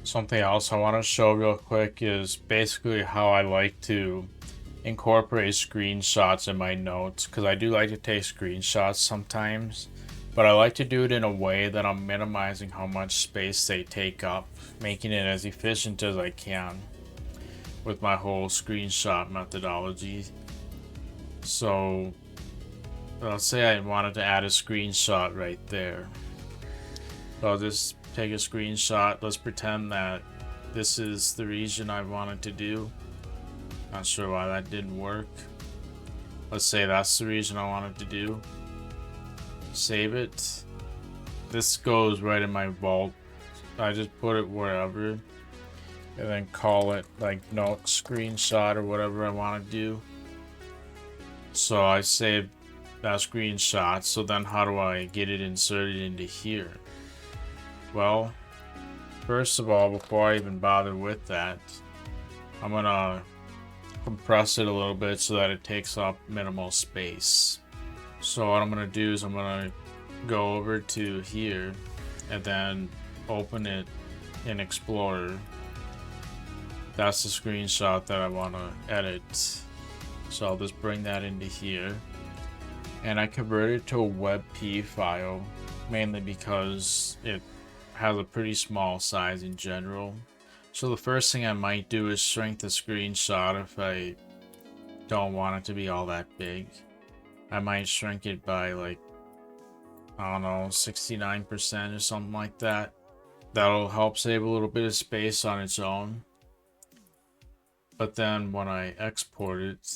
Something else I want to show real quick is basically how I like to incorporate screenshots in my notes, because I do like to take screenshots sometimes, but I like to do it in a way that I'm minimizing how much space they take up, making it as efficient as I can with my whole screenshot methodology. So let's say I wanted to add a screenshot right there. So I'll just take a screenshot. Let's pretend that this is the region I wanted to do. Not sure why that didn't work. Let's say that's the region I wanted to do. Save it. This goes right in my vault. I just put it wherever and then call it like note screenshot or whatever I want to do. So I saved that screenshot. So then how do I get it inserted into here? Well, first of all, before I even bother with that, I'm gonna compress it a little bit so that it takes up minimal space. So what I'm gonna do is I'm gonna go over to here and then open it in Explorer. That's the screenshot that I want to edit. So I'll just bring that into here. And I convert it to a WebP file, mainly because it has a pretty small size in general. So the first thing I might do is shrink the screenshot if I don't want it to be all that big. I might shrink it by like, I don't know, 69% or something like that. That'll help save a little bit of space on its own. But then when I export it,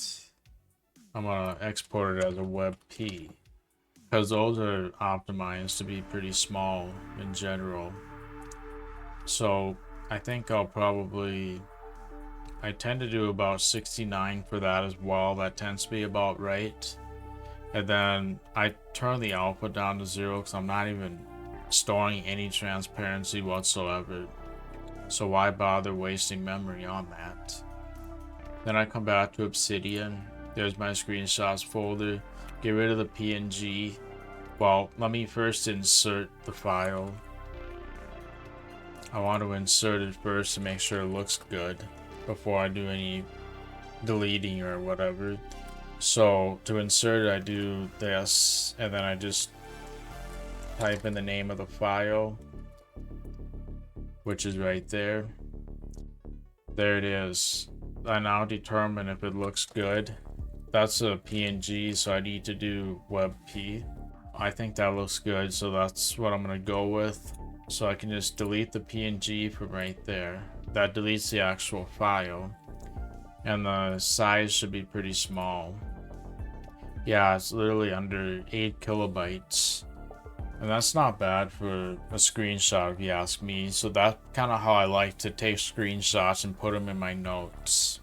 I'm gonna export it as a WebP, because those are optimized to be pretty small in general. So I think I tend to do about 69 for that as well. That tends to be about right. And then I turn the output down to 0 because I'm not even storing any transparency whatsoever. So why bother wasting memory on that? Then I come back to Obsidian. There's my screenshots folder. Get rid of the PNG. Well, let me first insert the file. I want to insert it first to make sure it looks good before I do any deleting or whatever. So to insert it, I do this, and then I just type in the name of the file, which is right there. There it is. I now determine if it looks good. That's a PNG, so I need to do WebP. I think that looks good, so that's what I'm gonna go with. So I can just delete the PNG from right there. That deletes the actual file. And the size should be pretty small. Yeah, it's literally under 8 kilobytes. And that's not bad for a screenshot if you ask me. So that's kind of how I like to take screenshots and put them in my notes.